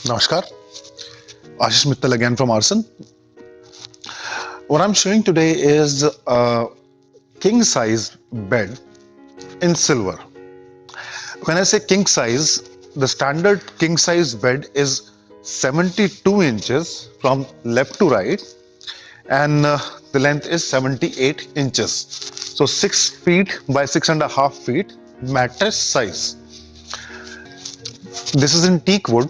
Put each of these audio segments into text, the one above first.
Namaskar, Ashish Mittal again from Aarsun. What I'm showing today is a king size bed in silver. When I say king size, the standard king size bed is 72 inches from left to right, and the length is 78 inches. So 6 feet by 6.5 feet mattress size. This is in teak wood,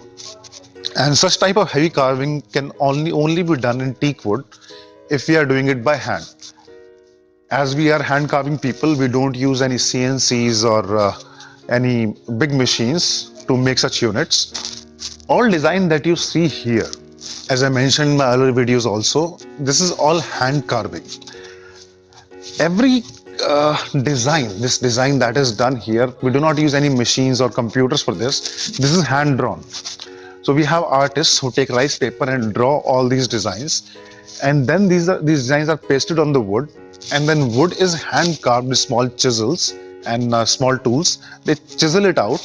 and such type of heavy carving can only be done in teak wood if we are doing it by hand. As we are hand carving people, we don't use any CNCs or any big machines to make such units. All design that you see here, as I mentioned in my earlier videos also, this is all hand carving. Every this design that is done here, we do not use any machines or computers for this. This is hand drawn. So we have artists who take rice paper and draw all these designs, and then these designs are pasted on the wood, and then wood is hand carved with small chisels and small tools. They chisel it out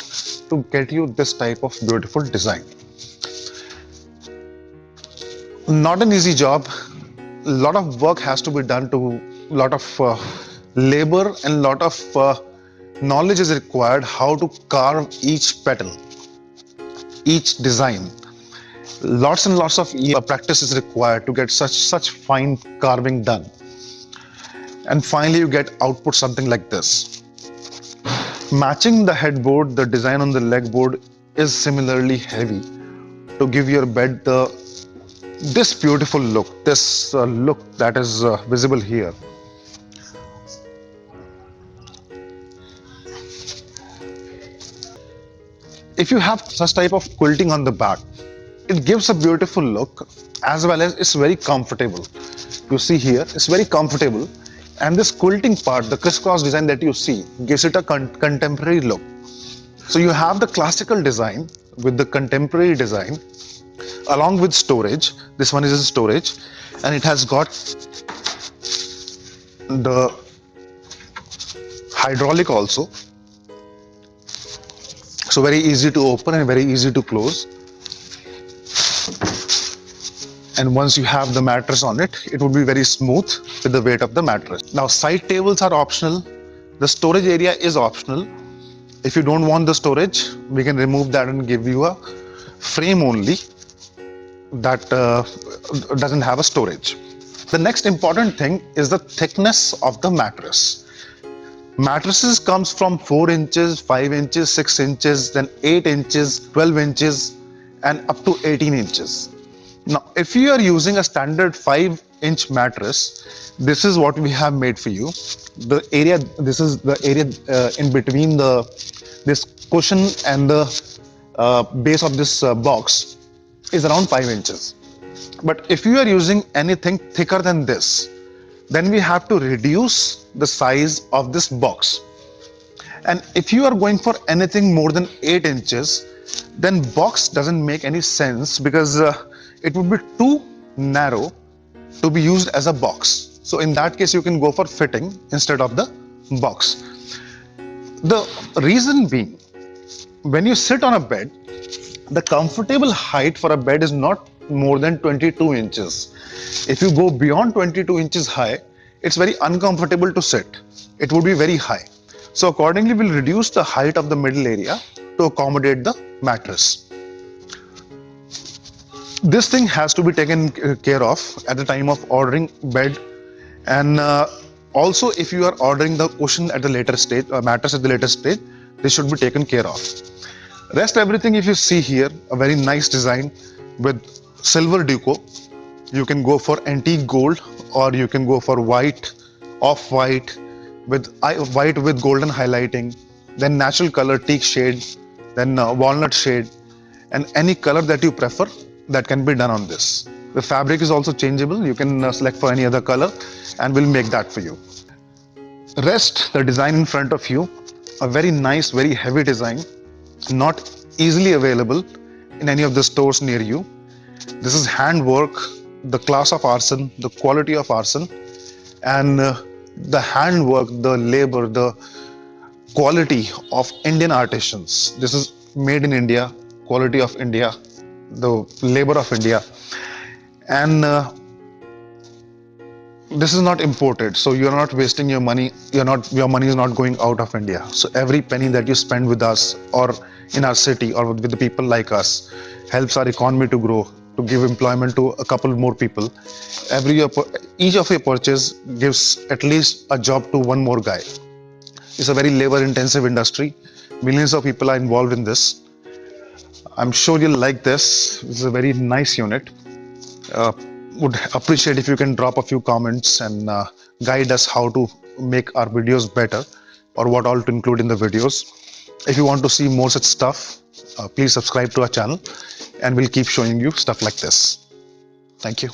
to get you this type of beautiful design. Not an easy job. A lot of work has to be done, to a lot of labor and lot of knowledge is required how to carve each petal, each design. Lots and lots of practice is required to get such fine carving done, and finally you get output something like this. Matching the headboard, the design on the leg board is similarly heavy to give your bed this beautiful look, this look that is visible here. If you have such type of quilting on the back, it gives a beautiful look, as well as it's very comfortable. You see here, it's very comfortable, and this quilting part, the crisscross design that you see, gives it a contemporary look. So you have the classical design with the contemporary design, along with storage. This one is a storage, and it has got the hydraulic also. So very easy to open and very easy to close. And once you have the mattress on it, it would be very smooth with the weight of the mattress. Now side tables are optional. The storage area is optional. If you don't want the storage, we can remove that and give you a frame only that doesn't have a storage. The next important thing is the thickness of the mattress. Mattresses comes from 4 inches, 5 inches, 6 inches, then 8 inches, 12 inches, and up to 18 inches. Now, if you are using a standard 5-inch mattress, this is what we have made for you. The area, this is the area in between this cushion and the base of this box is around 5 inches. But if you are using anything thicker than this, then we have to reduce the size of this box. And if you are going for anything more than 8 inches, then box doesn't make any sense, because it would be too narrow to be used as a box. So in that case, you can go for fitting instead of the box. The reason being, when you sit on a bed, the comfortable height for a bed is not more than 22 inches. If you go beyond 22 inches high, it's very uncomfortable to sit. It would be very high. So accordingly, we'll reduce the height of the middle area to accommodate the mattress. This thing has to be taken care of at the time of ordering bed, and also if you are ordering the cushion at the later stage, mattress at the later stage, this should be taken care of. Rest everything, if you see here, a very nice design with silver deco. You can go for antique gold, or you can go for white, off-white, with white with golden highlighting, then natural color, teak shade, then walnut shade, and any color that you prefer, that can be done on this. The fabric is also changeable. You can select for any other color, and we'll make that for you. Rest, the design in front of you, a very nice, very heavy design, not easily available in any of the stores near you. This is handwork, the class of Aarsun, the quality of Aarsun, and the handwork, the labor, the quality of Indian artisans. This is made in India, quality of India, the labor of India. And this is not imported, so you're not wasting your money. Your money is not going out of India. So every penny that you spend with us or in our city or with the people like us helps our economy to grow, to give employment to a couple more people. Every year, each of your purchase gives at least a job to one more guy. It's a very labor intensive industry. Millions of people are involved in this. I'm sure you'll like this. This is a very nice unit. Would appreciate if you can drop a few comments and guide us how to make our videos better, or what all to include in the videos. If you want to see more such stuff, please subscribe to our channel and we'll keep showing you stuff like this. Thank you.